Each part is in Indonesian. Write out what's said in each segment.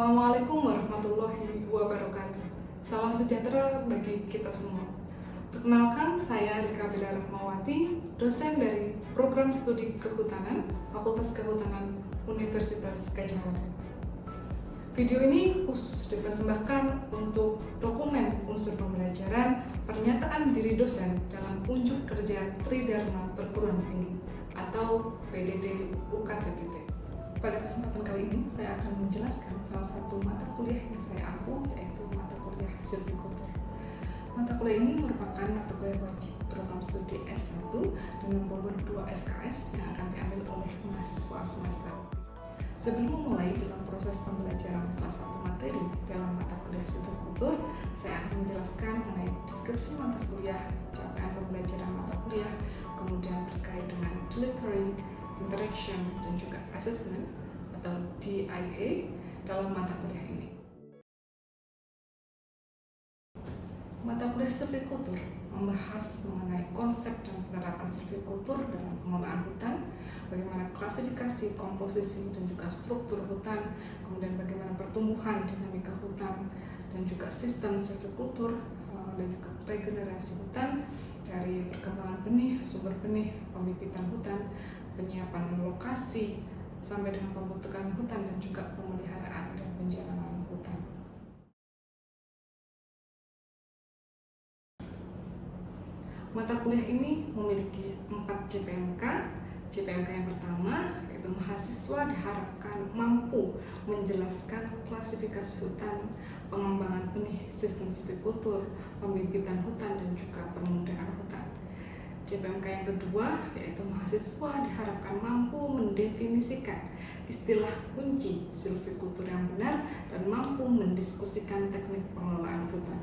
Assalamualaikum warahmatullahi wabarakatuh. Salam sejahtera bagi kita semua. Perkenalkan, saya Rika Bella Rahmawati, dosen dari Program Studi Kehutanan, Fakultas Kehutanan Universitas Gadjah Mada. Video ini khusus dipersembahkan untuk dokumen unsur pembelajaran pernyataan diri dosen dalam unjuk kerja Tridharma Perguruan Tinggi atau PDD UKTPT. Pada kesempatan kali ini, saya akan menjelaskan salah satu mata kuliah yang saya ampu, yaitu mata kuliah Silviculture. Mata kuliah ini merupakan mata kuliah wajib program studi S1 dengan bobot 2 SKS yang akan diambil oleh mahasiswa semester. Sebelum memulai dalam proses pembelajaran salah satu materi dalam mata kuliah Silviculture, saya akan menjelaskan mengenai deskripsi mata kuliah, capaian pembelajaran mata kuliah, kemudian terkait dengan delivery, interaction, dan juga assessment atau DIA dalam mata kuliah ini. Mata kuliah Silviculture membahas mengenai konsep dan penerapan silviculture dalam pengelolaan hutan, bagaimana klasifikasi, komposisi, dan juga struktur hutan, kemudian bagaimana pertumbuhan dinamika hutan, dan juga sistem silviculture, dan juga regenerasi hutan dari perkembangan benih, sumber benih, pembibitan hutan, penyiapan lokasi, sampai dengan pembentukan hutan dan juga pemeliharaan dan penjaranan hutan. Mata kuliah ini memiliki 4 CPMK. CPMK yang pertama yaitu mahasiswa diharapkan mampu menjelaskan klasifikasi hutan, pengembangan benih, sistem silviculture, pembibitan hutan, dan juga permudahan hutan. CPMK yang kedua yaitu mahasiswa diharapkan mampu mendefinisikan istilah kunci silviculture yang benar dan mampu mendiskusikan teknik pengelolaan hutan.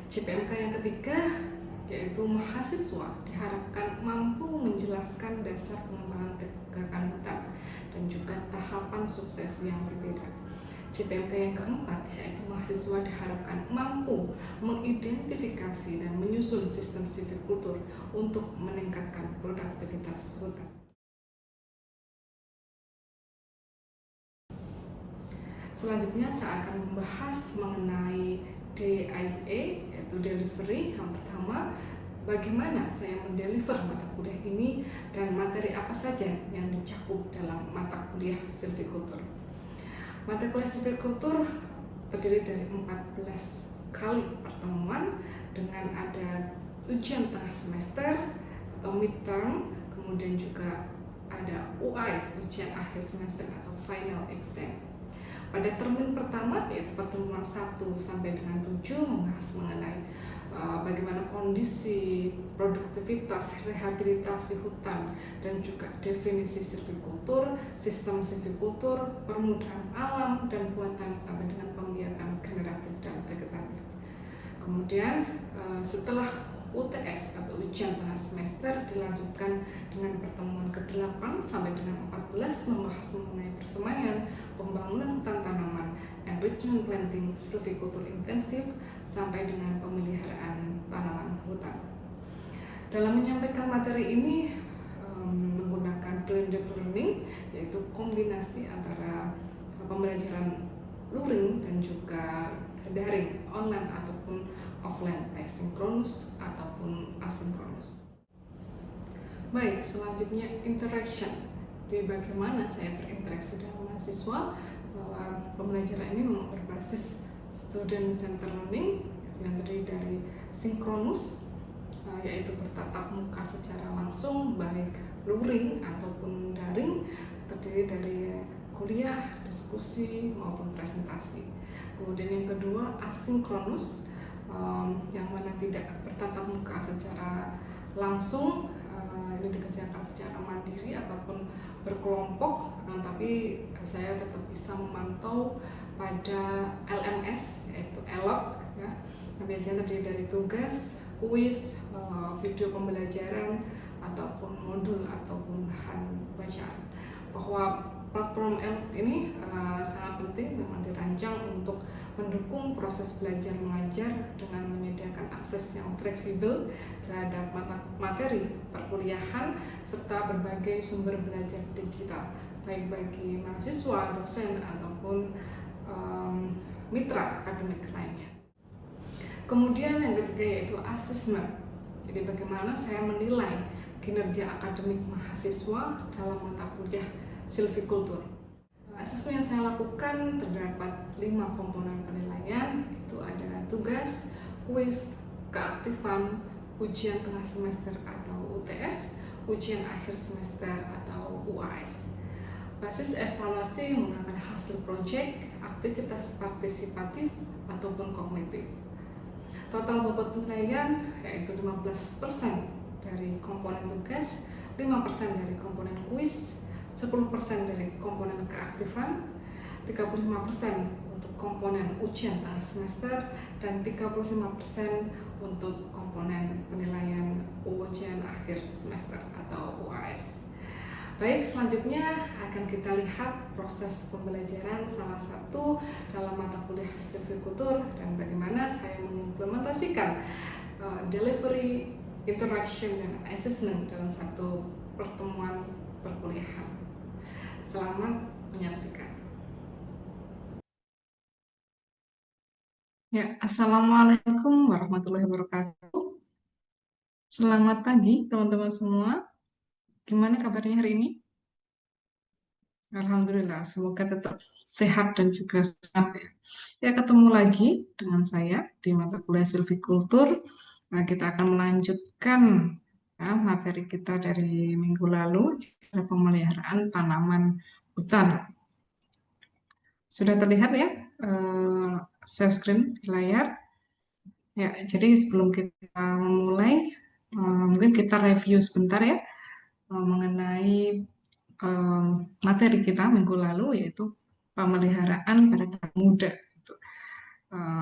CPMK yang ketiga yaitu mahasiswa diharapkan mampu menjelaskan dasar pengembangan tegakan hutan dan juga tahapan sukses yang berbeda. CPMK yang keempat yaitu mahasiswa diharapkan mampu mengidentifikasi dan menyusun sistem silviculture untuk meningkatkan produktivitas hutan. Selanjutnya saya akan membahas mengenai DIA yaitu delivery. Yang pertama, bagaimana saya mendeliver mata kuliah ini dan materi apa saja yang dicakup dalam mata kuliah silviculture. Mata kuliah silviculture terdiri dari 14 kali pertemuan dengan ada ujian tengah semester atau midterm, kemudian juga ada UAS, ujian akhir semester atau final exam. Pada termin pertama yaitu pertemuan 1 sampai dengan 7 membahas mengenai bagaimana kondisi produktivitas, rehabilitasi hutan, dan juga definisi silviculture, sistem silviculture, permudahan alam dan buatan sampai dengan pembiakan generatif dan vegetatif. Kemudian setelah UTS atau ujian tengah semester dilanjutkan dengan pertemuan ke-8 sampai dengan 14 membahas mengenai persemaian, pembangunan hutan tanaman, enrichment planting, silviculture intensif, sampai dengan pemeliharaan tanaman hutan. Dalam menyampaikan materi ini menggunakan blended learning, yaitu kombinasi antara pembelajaran luring dan juga daring, online ataupun offline, baik sinkronus ataupun asinkronus. Baik, selanjutnya interaction. Jadi bagaimana saya berinteraksi dengan mahasiswa, bahwa pembelajaran ini memang berbasis student center learning yang terdiri dari sinkronus, yaitu bertatap muka secara langsung, baik luring ataupun daring, terdiri dari kuliah, diskusi maupun presentasi. Kemudian yang kedua asinkronus, yang mana tidak bertatap muka secara langsung, ini dikerjakan secara mandiri ataupun berkelompok, tapi saya tetap bisa memantau pada LMS yaitu ELOG ya, yang biasanya terdiri dari tugas, kuis, video pembelajaran ataupun modul ataupun bahan bacaan. Bahwa platform ELOG ini sangat penting, memang dirancang untuk mendukung proses belajar mengajar dengan menyediakan akses yang fleksibel terhadap materi perkuliahan serta berbagai sumber belajar digital, baik bagi mahasiswa, dosen, ataupun mitra akademik lainnya. Kemudian yang ketiga yaitu assessment. Jadi bagaimana saya menilai kinerja akademik mahasiswa dalam mata kuliah silvikultur. Asesmen yang saya lakukan terdapat 5 komponen penilaian, itu ada tugas, kuis, keaktifan, ujian tengah semester atau UTS, ujian akhir semester atau UAS. Basis evaluasi menggunakan hasil proyek, aktivitas partisipatif ataupun kognitif. Total bobot penilaian yaitu 15% dari komponen tugas, 5% dari komponen kuis, 10% dari komponen keaktifan, 35% untuk komponen ujian tengah semester, dan 35% untuk komponen penilaian ujian akhir semester atau UAS. Baik, selanjutnya akan kita lihat proses pembelajaran salah satu dalam mata kuliah silvikultur dan bagaimana saya mengimplementasikan delivery, interaction, dan assessment dalam satu pertemuan perkuliahan. Selamat menyaksikan. Ya, Assalamualaikum warahmatullahi wabarakatuh. Selamat pagi teman-teman semua. Gimana kabarnya hari ini? Alhamdulillah, semoga tetap sehat dan juga sehat ya. Ya, ketemu lagi dengan saya di mata kuliah silvikultur. Nah, kita akan melanjutkan ya, materi kita dari minggu lalu, pemeliharaan tanaman hutan. Sudah terlihat ya share screen di layar? Ya, jadi sebelum kita memulai, mungkin kita review sebentar ya mengenai materi kita minggu lalu, yaitu pemeliharaan pada tahap muda.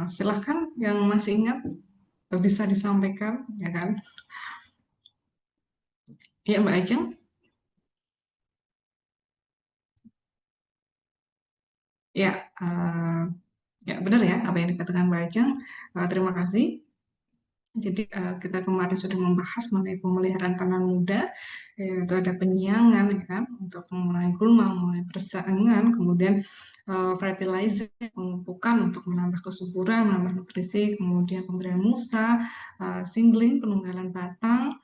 Silahkan yang masih ingat bisa disampaikan, ya kan? Ya, Mbak Ajeng. Ya, ya benar ya apa yang dikatakan Mbak Ajeng. Terima kasih. Jadi kita kemarin sudah membahas mengenai pemeliharaan tanaman muda, yaitu ada penyiangan, ya kan, untuk mengurangi gulma, mengurangi persaingan, kemudian fertilizer, pemupukan untuk menambah kesuburan, menambah nutrisi, kemudian pemberian musa, singling, penunggalan batang,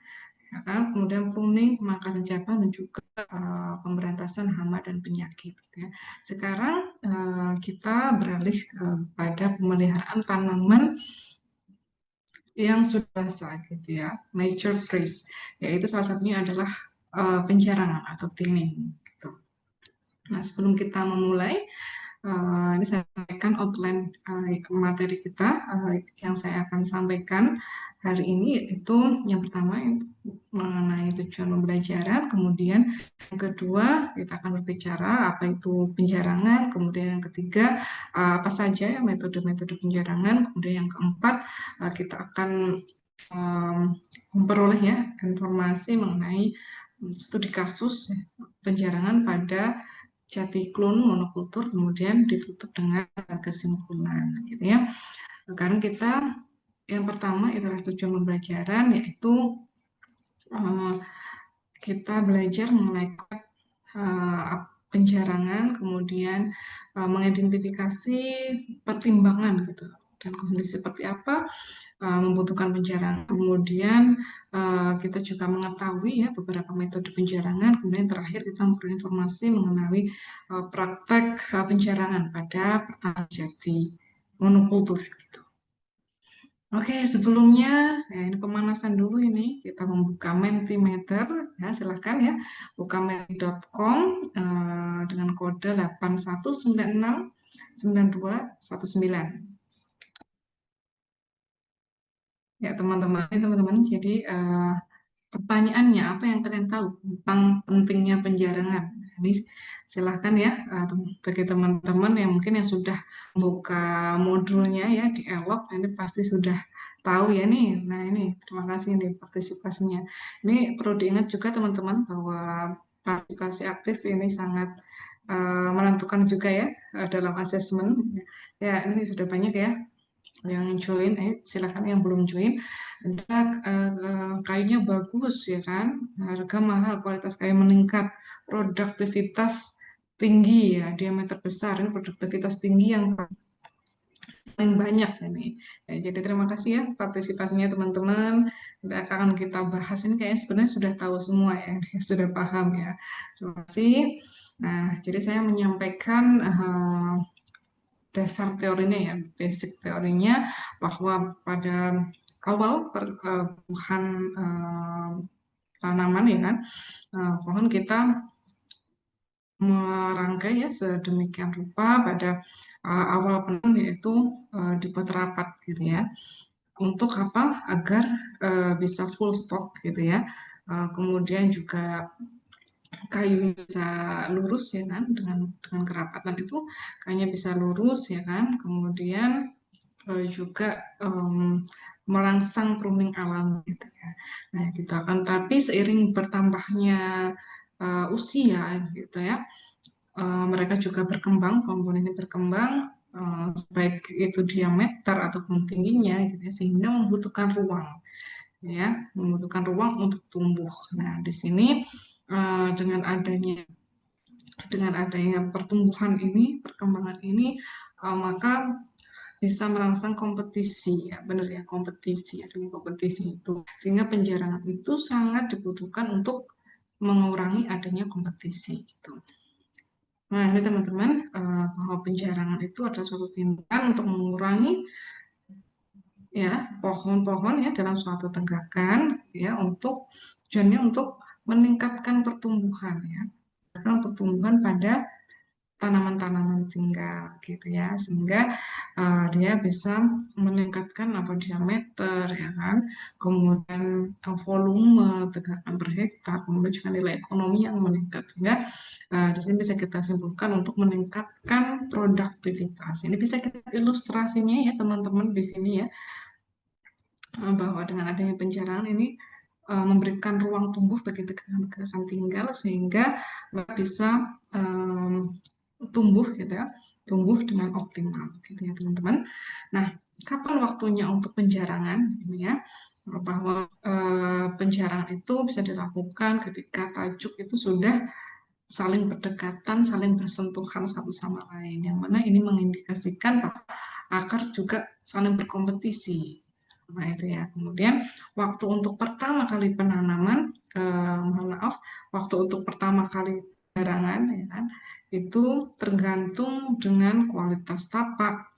ya kan, kemudian pruning, pemangkasan cabang, dan juga pemberantasan hama dan penyakit. Ya. Sekarang kita beralih pada pemeliharaan tanaman yang sudah basah gitu ya, nature trees, yaitu salah satunya adalah penjarangan atau thinning. Gitu. Nah, sebelum kita memulai, ini saya sampaikan outline materi kita yang saya akan sampaikan hari ini, yaitu yang pertama itu mengenai tujuan pembelajaran, kemudian yang kedua kita akan berbicara apa itu penjarangan, kemudian yang ketiga apa saja metode-metode penjarangan, kemudian yang keempat kita akan memperoleh ya informasi mengenai studi kasus penjarangan pada jati klon monokultur, kemudian ditutup dengan kesimpulan gitu ya. Karena kita yang pertama itulah tujuan pembelajaran, yaitu kita belajar mengenai penjarangan, kemudian mengidentifikasi pertimbangan gitu dan kondisi seperti apa membutuhkan penjarangan. Kemudian kita juga mengetahui ya beberapa metode penjarangan. Kemudian terakhir kita memberi informasi mengenai praktek penjarangan pada petani jati monokultur gitu. Oke, sebelumnya ya ini pemanasan dulu ini kita membuka Mentimeter ya, silahkan ya buka menti.com dengan kode 81969219. Ya teman-teman, jadi pertanyaannya apa yang kalian tahu tentang pentingnya penjarangan? Ini silahkan ya bagi teman-teman yang mungkin yang sudah membuka modulnya ya di Elok, ini pasti sudah tahu ya nih. Nah ini terima kasih nih partisipasinya. Ini perlu diingat juga teman-teman bahwa partisipasi aktif ini sangat menentukan juga ya dalam asesmen. Ya ini sudah banyak ya yang join, silakan yang belum join. Kayunya bagus ya kan, harga mahal, kualitas kayu meningkat, produktivitas tinggi ya, diameter besar, ini produktivitas tinggi yang paling banyak ini. Ya, jadi terima kasih ya partisipasinya teman-teman. Nanti akan kita bahas ini kayaknya sebenarnya sudah tahu semua ya, sudah paham ya. Terima kasih. Nah, jadi saya menyampaikan dasar teorinya ya, basic teorinya bahwa pada awal pertumbuhan tanaman ya kan, pohon kita merangkai ya sedemikian rupa pada awal penanam yaitu dibuat rapat gitu ya. Untuk apa? Agar bisa full stock gitu ya. Kemudian juga kayu bisa lurus ya kan, dengan kerapatan itu kayunya bisa lurus ya kan. Kemudian juga merangsang pruning alam gitu ya. Nah, gitu akan tapi seiring bertambahnya usia gitu ya, mereka juga berkembang, pohon ini berkembang, baik itu diameter ataupun tingginya gitu ya, sehingga membutuhkan ruang ya, membutuhkan ruang untuk tumbuh. Nah, di sini dengan adanya pertumbuhan ini, perkembangan ini, maka bisa merangsang kompetisi ya, benar ya, kompetisi ya, dengan kompetisi itu sehingga penjarahan itu sangat dibutuhkan untuk mengurangi adanya kompetisi gitu. Nah, ini teman-teman, bahwa penjarangan itu adalah suatu tindakan untuk mengurangi ya pohon-pohon ya dalam suatu tegakan ya, untuk tujuannya untuk meningkatkan pertumbuhan ya, pertumbuhan pada tanaman-tanaman tinggal gitu ya, sehingga dia bisa meningkatkan apa diameter ya kan, kemudian volume tegakan per hektar, kemudian juga nilai ekonomi yang meningkat, sehingga di sini bisa kita simpulkan untuk meningkatkan produktivitas. Ini bisa kita ilustrasinya ya teman-teman di sini ya, bahwa dengan adanya penjarahan ini memberikan ruang tumbuh bagi tegakan-tegakan tinggal sehingga mereka bisa tumbuh gitu ya, tumbuh dengan optimal gitu ya teman-teman. Nah, kapan waktunya untuk penjarangan ini ya, bahwa penjarangan itu bisa dilakukan ketika tajuk itu sudah saling berdekatan, saling bersentuhan satu sama lain, yang mana ini mengindikasikan bahwa akar juga saling berkompetisi. Nah, itu ya. Kemudian waktu untuk pertama kali penanaman, mohon maaf, waktu untuk pertama kali penjarangan ya kan, itu tergantung dengan kualitas tapak,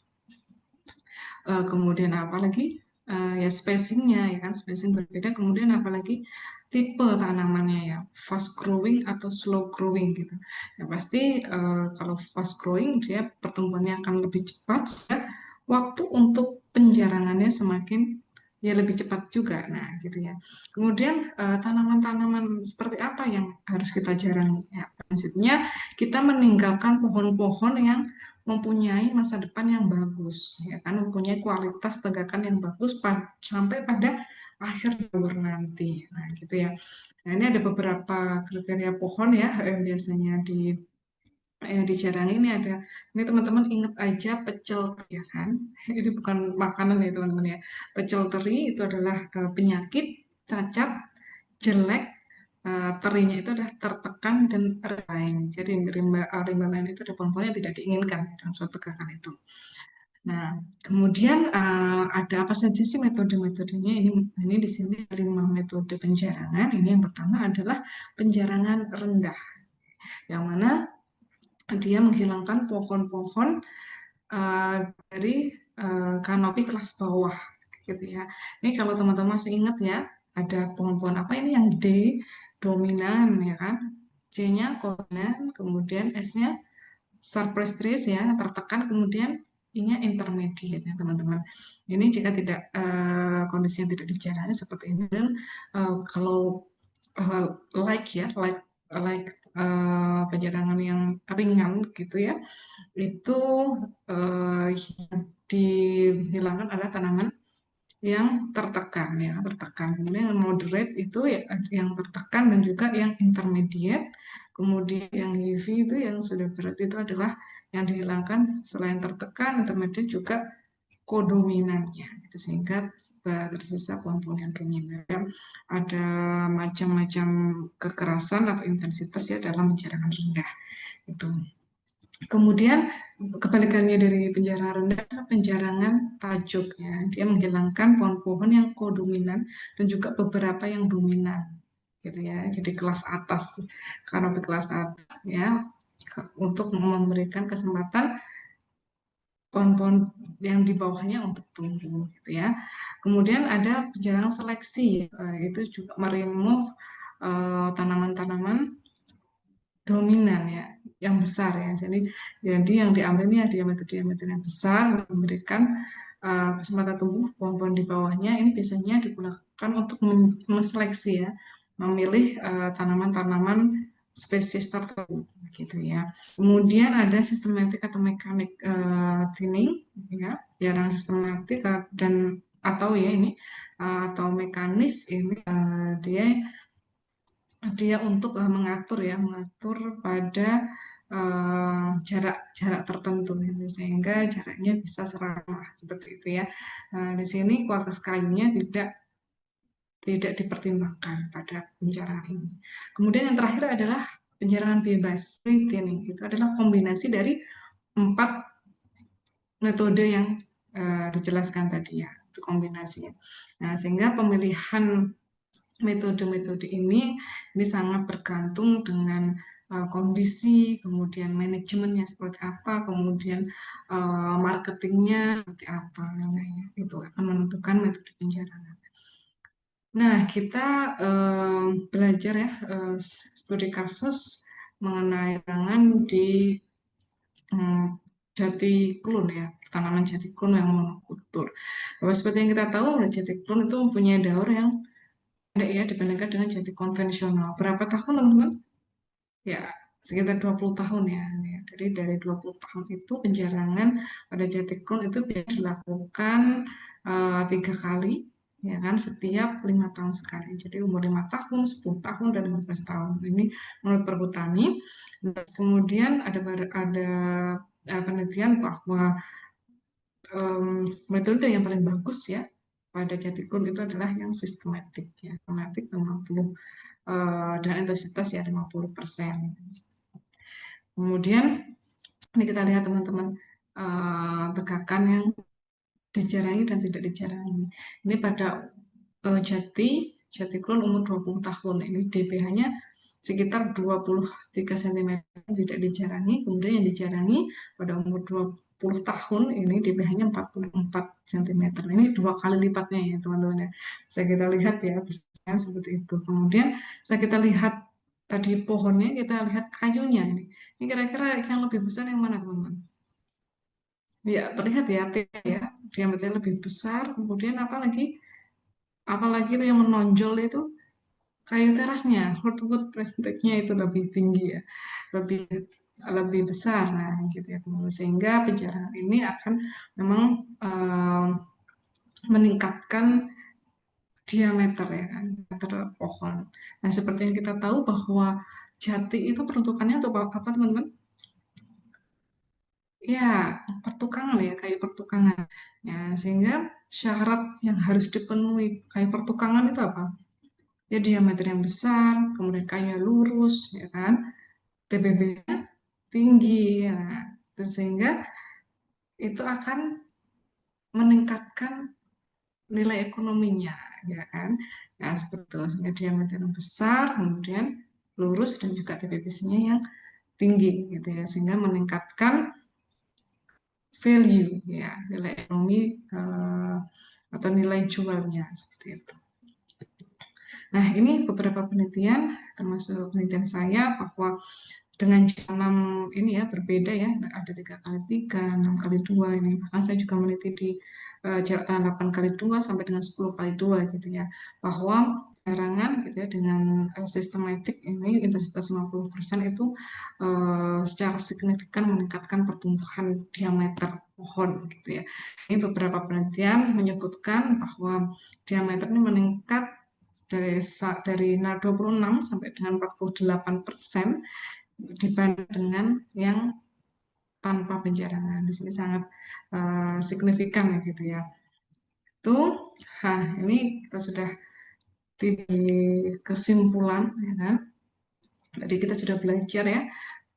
kemudian apalagi ya spacingnya ya kan, spacing berbeda, kemudian apalagi tipe tanamannya ya, fast growing atau slow growing gitu. Ya pasti kalau fast growing dia pertumbuhannya akan lebih cepat ya, waktu untuk penjarangannya semakin ya lebih cepat juga. Nah, gitu ya. Kemudian tanaman-tanaman seperti apa yang harus kita jarangi? Ya, prinsipnya kita meninggalkan pohon-pohon yang mempunyai masa depan yang bagus, ya kan, mempunyai kualitas tegakan yang bagus sampai pada akhir umur nanti. Nah, gitu ya. Nah, ini ada beberapa kriteria pohon ya yang biasanya dijarangi. Ini ada, ini teman-teman ingat aja pecel teri ya kan. Ini bukan makanan ya teman-teman ya. Pecel teri itu adalah penyakit, cacat, jelek, terinya itu adalah tertekan dan lain. Jadi rimba lain itu ada pohon-pohon yang tidak diinginkan dalam suatu tegakan itu. Nah, kemudian ada apa saja sih metode-metodenya? Ini di sini 5 metode penjarangan. Ini yang pertama adalah penjarangan rendah, yang mana dia menghilangkan pohon-pohon dari kanopi kelas bawah, gitu ya. Ini kalau teman-teman masih ingat ya, ada pohon-pohon apa ini yang D dominan ya kan, C-nya dominan, kemudian S-nya surprise trees ya, tertekan, kemudian I-nya intermediate ya teman-teman. Ini jika tidak kondisi yang tidak dijalani seperti ini, dan kalau like ya, like penjarangan yang ringan gitu ya, itu yang dihilangkan adalah tanaman yang tertekan ya, tertekan. Kemudian yang moderate itu ya, yang tertekan, dan juga yang intermediate. Kemudian yang heavy itu yang sudah berat itu adalah yang dihilangkan selain tertekan, intermediate juga kodominannya, gitu. Sehingga tersisa pohon-pohon yang dominan. Ada macam-macam kekerasan atau intensitas ya dalam penjarangan rendah. Itu. Kemudian kebalikannya dari penjarangan rendah adalah penjarangan tajuk ya. Dia menghilangkan pohon-pohon yang kodominan dan juga beberapa yang dominan gitu ya. Jadi kelas atas, kanopi kelas atas ya, untuk memberikan kesempatan pohon-pohon yang di bawahnya untuk tumbuh gitu ya. Kemudian ada penjarangan seleksi, itu juga meremove tanaman-tanaman dominan ya, yang besar ya. Jadi yang diambil ini diameter-diameter yang besar, memberikan kesempatan tumbuh pohon-pohon di bawahnya. Ini biasanya digunakan untuk menseleksi ya, memilih tanaman-tanaman spesies tertentu gitu ya. Kemudian ada sistematik atau mekanik thinning ya, jarang sistematik dan atau ya ini atau mekanis ini dia untuk mengatur ya, mengatur pada jarak-jarak tertentu gitu, sehingga jaraknya bisa seramah seperti itu ya. Di sini kuartus kayunya tidak dipertimbangkan pada penjarangan ini. Kemudian yang terakhir adalah penjarangan bebas, free thinning. Itu adalah kombinasi dari 4 metode yang dijelaskan tadi ya, itu kombinasinya. Nah, sehingga pemilihan metode-metode ini sangat bergantung dengan kondisi, kemudian manajemennya seperti apa, kemudian marketingnya seperti apa, nah, ya, itu akan menentukan metode penjarangan. Nah, kita belajar ya studi kasus mengenai penjarangan di jati klun ya, tanaman jati klun yang monokultur. Bahwa seperti yang kita tahu, jati klun itu mempunyai daur yang pendek ya dibandingkan dengan jati konvensional. Berapa tahun teman-teman? Ya, sekitar 20 tahun ya. Jadi dari 20 tahun itu penjarangan pada jati klon itu bisa dilakukan 3 kali ya kan, setiap 5 tahun sekali. Jadi umur 5 tahun, 10 tahun, dan 15 tahun. Ini menurut Perhutani. Kemudian ada penelitian bahwa metode yang paling bagus ya pada jati klon itu adalah yang sistematik ya, sistematik 50 dengan intensitas ya 50%. Kemudian ini kita lihat teman-teman tegakan yang dijarangi dan tidak dijarangi. Ini pada jati klon umur 20 tahun. Ini DPH-nya sekitar 23 cm tidak dijarangi. Kemudian yang dijarangi pada umur 20 tahun ini DPH-nya 44 cm. Ini 2 kali lipatnya ya teman-teman ya. Bisa kita lihat ya besarnya seperti itu. Kemudian bisa kita lihat tadi pohonnya, kita lihat kayunya ini. Ini kira-kira yang lebih besar yang mana teman-teman? Ya, terlihat ya, diameternya lebih besar. Kemudian apalagi itu yang menonjol itu kayu terasnya, hardwood percentage-nya itu lebih tinggi ya, lebih lebih besar. Nah, gitu ya teman-teman. Sehingga penjarangan ini akan memang meningkatkan diameter ya kan, diameter pohon. Nah, seperti yang kita tahu bahwa jati itu peruntukannya untuk apa teman-teman? Ya, pertukangan ya, kayu pertukangan. Ya, sehingga syarat yang harus dipenuhi kayu pertukangan itu apa? Ya diameter yang besar, kemudian kayunya lurus, ya kan? TBB-nya tinggi, ya. Sehingga itu akan meningkatkan nilai ekonominya, ya kan? Ya seperti itu. Sehingga diameter yang besar, kemudian lurus dan juga TBB-nya yang tinggi, gitu ya. Sehingga meningkatkan value ya, nilai ekonomi atau nilai jualnya seperti itu. Nah, ini beberapa penelitian termasuk penelitian saya bahwa dengan tanam ini ya berbeda ya, ada 3x3, 6x2 ini. Bahkan saya juga meneliti di jarak tanam 8x2 sampai dengan 10x2 gitu ya, bahwa jarangan gitu ya dengan sistematik ini intensitas 50% itu secara signifikan meningkatkan pertumbuhan diameter pohon gitu ya. Ini beberapa penelitian menyebutkan bahwa diameter ini meningkat dari 26 sampai dengan 48% dibanding dengan yang tanpa penjarangan. Di sini sangat signifikan ya gitu ya. Itu, ini kita sudah di kesimpulan ya kan. Tadi kita sudah belajar ya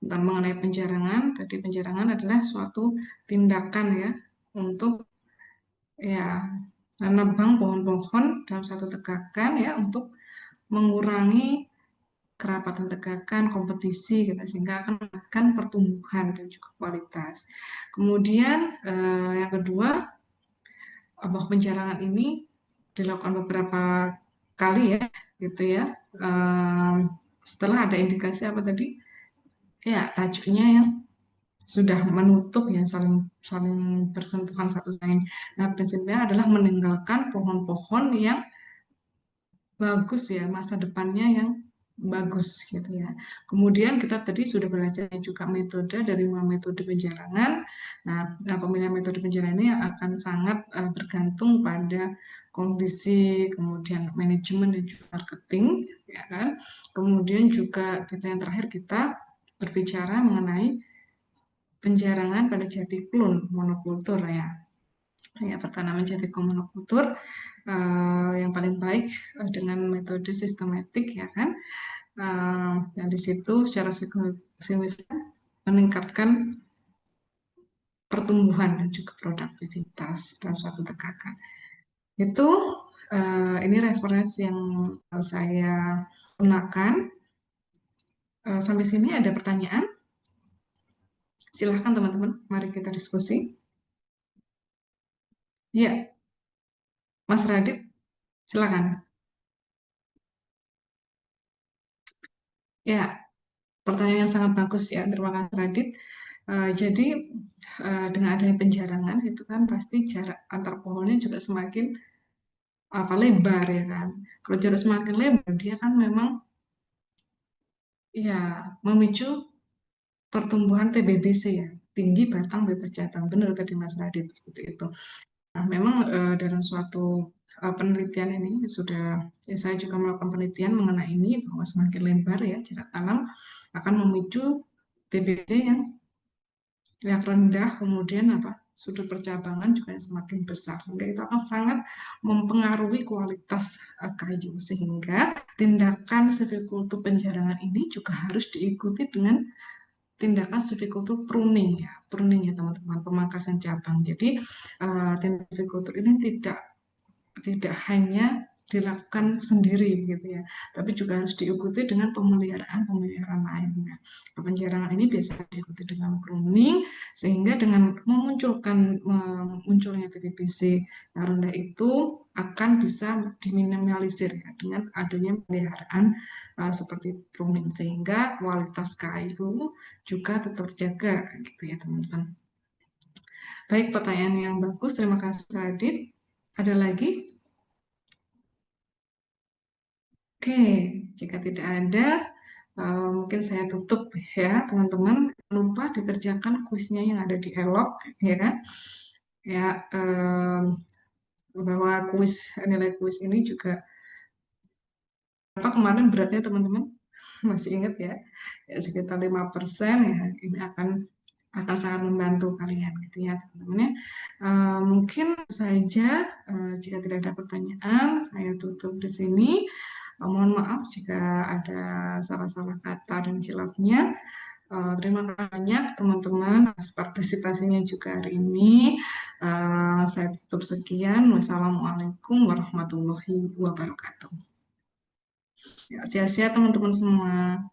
tentang mengenai penjarangan. Tadi penjarangan adalah suatu tindakan ya untuk ya menebang pohon-pohon dalam satu tegakan ya untuk mengurangi kerapatan tegakan, kompetisi gitu, sehingga akan menekan pertumbuhan dan juga kualitas. Kemudian yang kedua, bahwa penjarangan ini dilakukan beberapa kali ya, gitu ya. Setelah ada indikasi apa tadi? Ya, tajuknya yang sudah menutup ya saling saling bersentuhan satu lain. Nah, prinsipnya adalah meninggalkan pohon-pohon yang bagus ya, masa depannya yang bagus gitu ya. Kemudian kita tadi sudah belajar juga metode dari 5 metode penjarangan. Nah, pemilihan metode penjarangan ini akan sangat bergantung pada kondisi, kemudian manajemen dan juga marketing, ya kan. Kemudian juga kita yang terakhir kita berbicara mengenai penjarangan pada jati klon monokultur ya. Ya, pertanaman jati klon monokultur yang paling baik dengan metode sistematik ya kan. Dan di situ secara signifikan meningkatkan pertumbuhan dan juga produktivitas dalam suatu tegakan. Itu ini referensi yang saya gunakan. Sampai sini ada pertanyaan? Silahkan teman-teman, mari kita diskusi. Ya, Mas Radit, silakan. Ya, pertanyaan yang sangat bagus ya, terima kasih Radit. Jadi dengan adanya penjarangan itu kan pasti jarak antar pohonnya juga semakin lebar ya kan. Kalau jarak semakin lebar dia kan memang ya memicu pertumbuhan TBBC ya, tinggi batang bebas cabang. Benar tadi Mas Radit seperti itu. Nah, memang dalam suatu penelitian ini sudah saya juga melakukan penelitian mengenai ini bahwa semakin lebar ya jarak tanam akan memicu TBC yang rendah, kemudian sudut percabangan juga yang semakin besar, sehingga itu akan sangat mempengaruhi kualitas kayu, sehingga tindakan silvikultur penjarangan ini juga harus diikuti dengan tindakan silvikultur pruning ya teman-teman, pemangkasan cabang. Jadi tindakan silvikultur ini tidak hanya dilakukan sendiri gitu ya, tapi juga harus diikuti dengan pemeliharaan lainnya. Penjarangan ini biasa diikuti dengan pruning, sehingga dengan munculnya TBBC yang rendah itu akan bisa diminimalisir ya, dengan adanya pemeliharaan seperti pruning, sehingga kualitas kayu juga tetap terjaga gitu ya teman-teman. Baik, pertanyaan yang bagus, terima kasih Radit. Ada lagi? Oke, jika tidak ada, mungkin saya tutup ya teman-teman. Jangan lupa dikerjakan kuisnya yang ada di Elok, ya kan? Ya, bahwa nilai kuis ini juga apa kemarin beratnya teman-teman? Masih ingat ya? Ya sekitar 5% ya. Ini akan sangat membantu kalian gitu ya teman-teman ya. Mungkin saja jika tidak ada pertanyaan, saya tutup di sini. Mohon maaf jika ada salah-salah kata dan khilafnya. Terima kasih banyak teman-teman atas partisipasinya juga hari ini. Saya tutup sekian. Wassalamualaikum warahmatullahi wabarakatuh. Ya, sehat-sehat teman-teman semua.